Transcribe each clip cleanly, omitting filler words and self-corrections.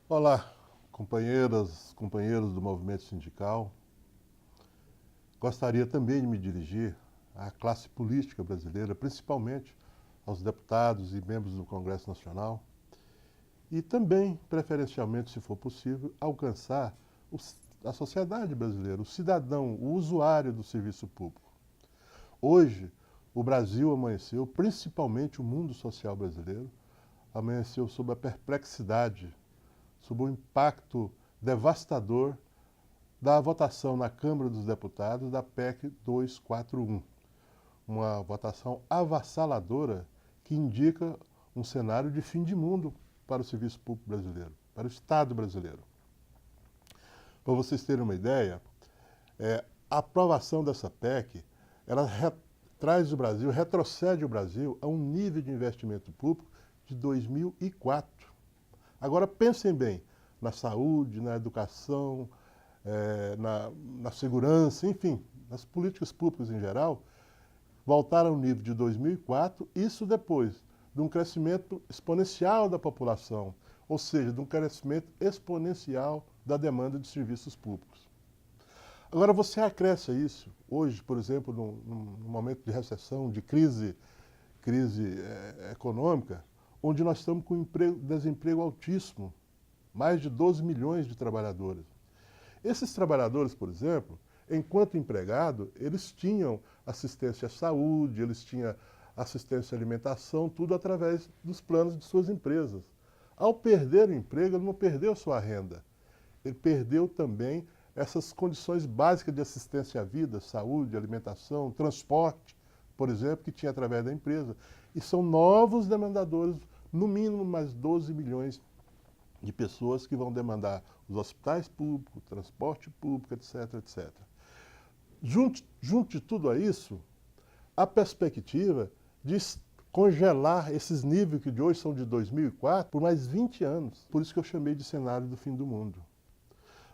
Olá, companheiras, companheiros do movimento sindical. Gostaria também de me dirigir à classe política brasileira, principalmente aos deputados e membros do Congresso Nacional, e também, preferencialmente, se for possível, alcançar a sociedade brasileira, o cidadão, o usuário do serviço público. Hoje, o Brasil amanheceu, principalmente o mundo social brasileiro, amanheceu sob a perplexidade, sob o impacto devastador da votação na Câmara dos Deputados da PEC 241. Uma votação avassaladora que indica um cenário de fim de mundo para o serviço público brasileiro, para o Estado brasileiro. Para vocês terem uma ideia, a aprovação dessa PEC, ela traz o Brasil, retrocede o Brasil a um nível de investimento público de 2004. Agora pensem bem, na saúde, na educação, na segurança, enfim, nas políticas públicas em geral, voltaram ao nível de 2004, isso depois de um crescimento exponencial da população, ou seja, de um crescimento exponencial da demanda de serviços públicos. Agora você acresce a isso, hoje, por exemplo, num momento de recessão, de crise econômica, onde nós estamos com desemprego altíssimo, mais de 12 milhões de trabalhadores. Esses trabalhadores, por exemplo, enquanto empregado, eles tinham assistência à saúde, eles tinham assistência à alimentação, tudo através dos planos de suas empresas. Ao perder o emprego, ele não perdeu sua renda, ele perdeu também essas condições básicas de assistência à vida, saúde, alimentação, transporte, por exemplo, que tinha através da empresa. E são novos demandadores, no mínimo mais 12 milhões de pessoas que vão demandar os hospitais públicos, o transporte público, etc, etc. Junto de tudo a isso, a perspectiva de congelar esses níveis que de hoje são de 2004 por mais 20 anos. Por isso que eu chamei de cenário do fim do mundo.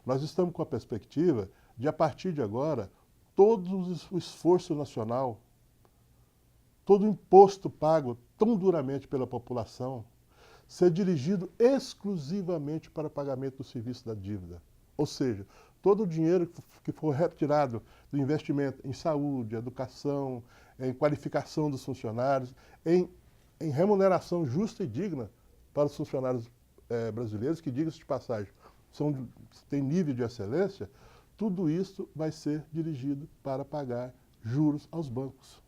Nós estamos com a perspectiva de, a partir de agora, todo o esforço nacional, todo o imposto pago tão duramente pela população, ser dirigido exclusivamente para o pagamento do serviço da dívida. Ou seja, todo o dinheiro que for retirado do investimento em saúde, educação, em qualificação dos funcionários, em remuneração justa e digna para os funcionários brasileiros, que, diga-se de passagem, têm nível de excelência, tudo isso vai ser dirigido para pagar juros aos bancos.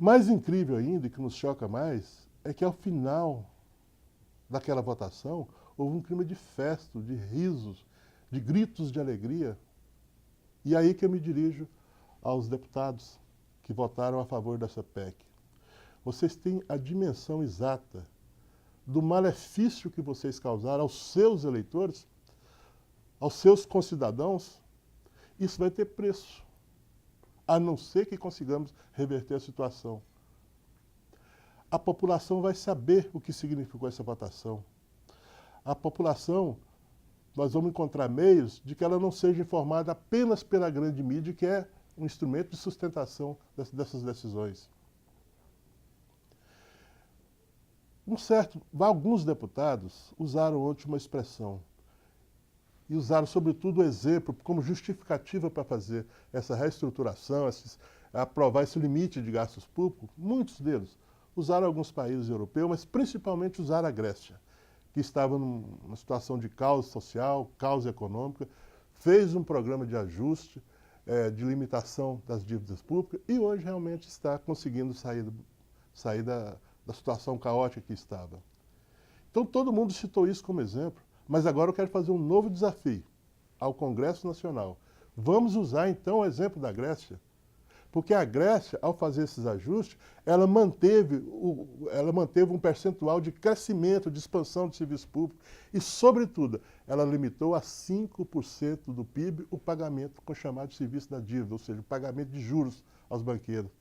Mais incrível ainda, e que nos choca mais, é que ao final daquela votação, houve um clima de festa, de risos, de gritos de alegria. E aí que eu me dirijo aos deputados que votaram a favor dessa PEC. Vocês têm a dimensão exata do malefício que vocês causaram aos seus eleitores, aos seus concidadãos? Isso vai ter preço, a não ser que consigamos reverter a situação. A população vai saber o que significou essa votação. A população, nós vamos encontrar meios de que ela não seja informada apenas pela grande mídia, que é um instrumento de sustentação dessas decisões. Alguns deputados usaram ontem uma expressão, e usaram sobretudo o exemplo como justificativa para fazer essa reestruturação, aprovar esse limite de gastos públicos. Muitos deles usaram alguns países europeus, mas principalmente usaram a Grécia, que estava numa situação de caos social, caos econômica, fez um programa de ajuste, de limitação das dívidas públicas e hoje realmente está conseguindo sair da situação caótica que estava. Então todo mundo citou isso como exemplo, mas agora eu quero fazer um novo desafio ao Congresso Nacional. Vamos usar então o exemplo da Grécia. Porque a Grécia, ao fazer esses ajustes, ela manteve um percentual de crescimento, de expansão do serviço público e, sobretudo, ela limitou a 5% do PIB o pagamento com o chamado serviço da dívida, ou seja, o pagamento de juros aos banqueiros.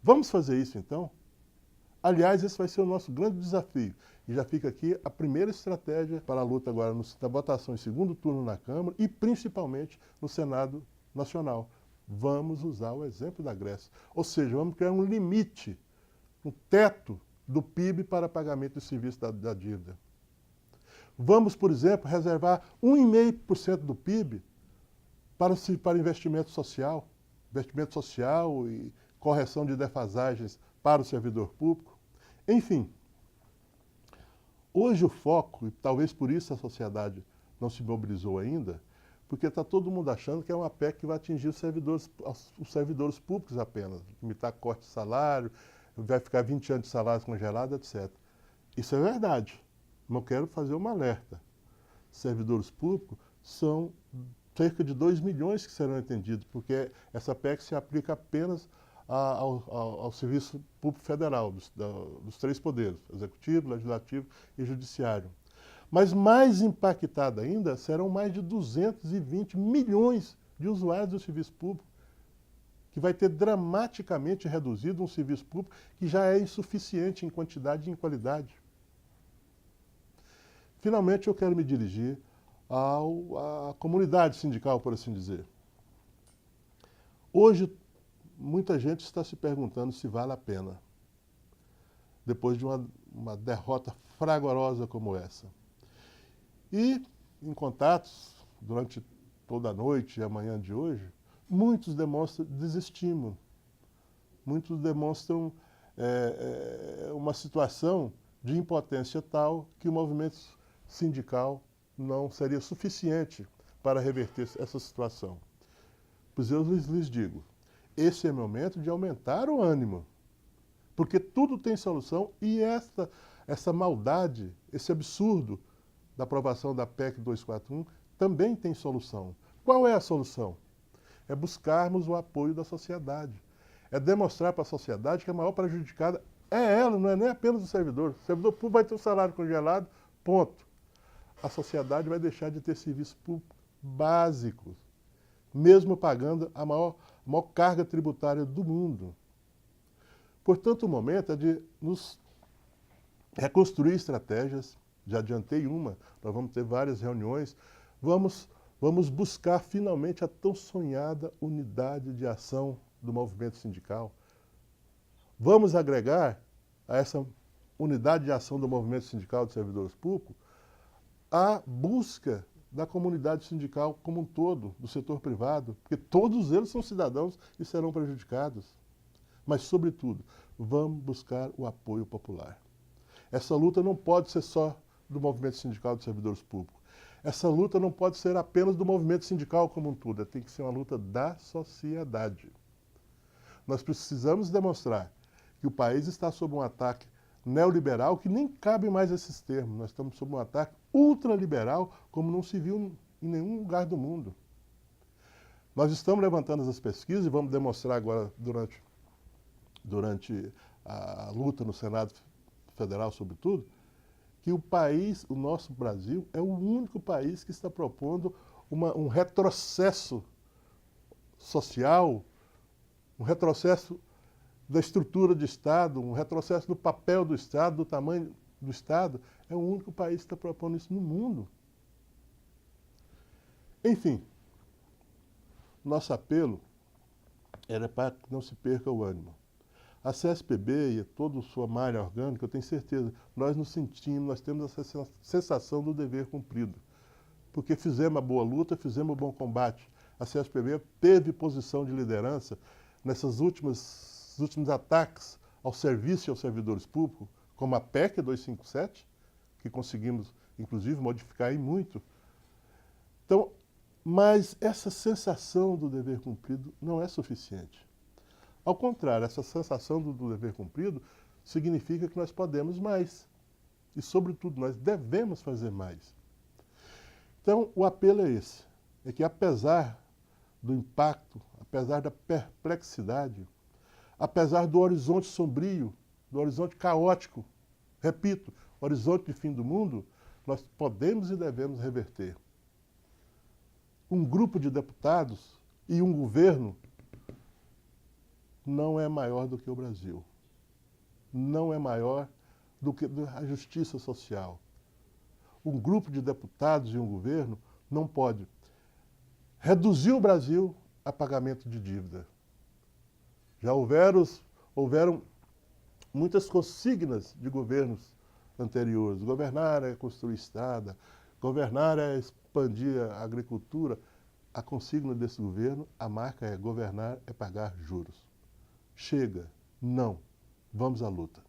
Vamos fazer isso, então? Aliás, esse vai ser o nosso grande desafio. E já fica aqui a primeira estratégia para a luta agora na votação em segundo turno na Câmara e, principalmente, no Senado Nacional. Vamos usar o exemplo da Grécia. Ou seja, vamos criar um limite, um teto do PIB para pagamento de serviço da dívida. Vamos, por exemplo, reservar 1,5% do PIB para investimento social e correção de defasagens para o servidor público. Enfim, hoje o foco, e talvez por isso a sociedade não se mobilizou ainda, porque está todo mundo achando que é uma PEC que vai atingir os servidores públicos apenas, limitar corte de salário, vai ficar 20 anos de salário congelado, etc. Isso é verdade, mas eu quero fazer um alerta. Servidores públicos são cerca de 2 milhões que serão atendidos, porque essa PEC se aplica apenas ao Serviço Público Federal, dos três poderes, Executivo, Legislativo e Judiciário. Mas mais impactada ainda serão mais de 220 milhões de usuários do serviço público, que vai ter dramaticamente reduzido um serviço público que já é insuficiente em quantidade e em qualidade. Finalmente, eu quero me dirigir à comunidade sindical, por assim dizer. Hoje, muita gente está se perguntando se vale a pena, depois de uma derrota fragorosa como essa. E, em contatos, durante toda a noite e a manhã de hoje, muitos demonstram desestímulo. Muitos demonstram uma situação de impotência tal que o movimento sindical não seria suficiente para reverter essa situação. Pois eu lhes digo, esse é o momento de aumentar o ânimo, porque tudo tem solução e essa maldade, esse absurdo da aprovação da PEC 241 também tem solução. Qual é a solução? É buscarmos o apoio da sociedade. É demonstrar para a sociedade que a maior prejudicada é ela, não é nem apenas o servidor. O servidor público vai ter o salário congelado, ponto. A sociedade vai deixar de ter serviços públicos básicos, mesmo pagando a maior carga tributária do mundo. Portanto, o momento é de nos reconstruir estratégias. Já adiantei uma, nós vamos ter várias reuniões. Vamos buscar finalmente a tão sonhada unidade de ação do movimento sindical. Vamos agregar a essa unidade de ação do movimento sindical de servidores públicos a busca da comunidade sindical como um todo, do setor privado, porque todos eles são cidadãos e serão prejudicados. Mas, sobretudo, vamos buscar o apoio popular. Essa luta não pode ser só do movimento sindical de servidores públicos. Essa luta não pode ser apenas do movimento sindical como um todo, tem que ser uma luta da sociedade. Nós precisamos demonstrar que o país está sob um ataque neoliberal que nem cabe mais esses termos. Nós estamos sob um ataque ultraliberal como não se viu em nenhum lugar do mundo. Nós estamos levantando as pesquisas e vamos demonstrar agora durante a luta no Senado Federal, sobretudo, que o nosso Brasil, é o único país que está propondo um retrocesso social, um retrocesso da estrutura de Estado, um retrocesso do papel do Estado, do tamanho do Estado. É o único país que está propondo isso no mundo. Enfim, nosso apelo era para que não se perca o ânimo. A CSPB e toda a sua malha orgânica, eu tenho certeza, nós nos sentimos, nós temos essa sensação do dever cumprido. Porque fizemos a boa luta, fizemos o bom combate. A CSPB teve posição de liderança nesses últimos ataques ao serviço e aos servidores públicos, como a PEC 257, que conseguimos, inclusive, modificar em muito. Então, mas essa sensação do dever cumprido não é suficiente. Ao contrário, essa sensação do dever cumprido significa que nós podemos mais. E, sobretudo, nós devemos fazer mais. Então, o apelo é esse. É que, apesar do impacto, apesar da perplexidade, apesar do horizonte sombrio, do horizonte caótico, repito, horizonte de fim do mundo, nós podemos e devemos reverter. Um grupo de deputados e um governo não é maior do que o Brasil. Não é maior do que a justiça social. Um grupo de deputados e um governo não pode reduzir o Brasil a pagamento de dívida. Já houveram muitas consignas de governos anteriores. Governar é construir estrada, Governar é expandir a agricultura. A consigna desse governo, a marca é governar é pagar juros. Chega, não, vamos à luta.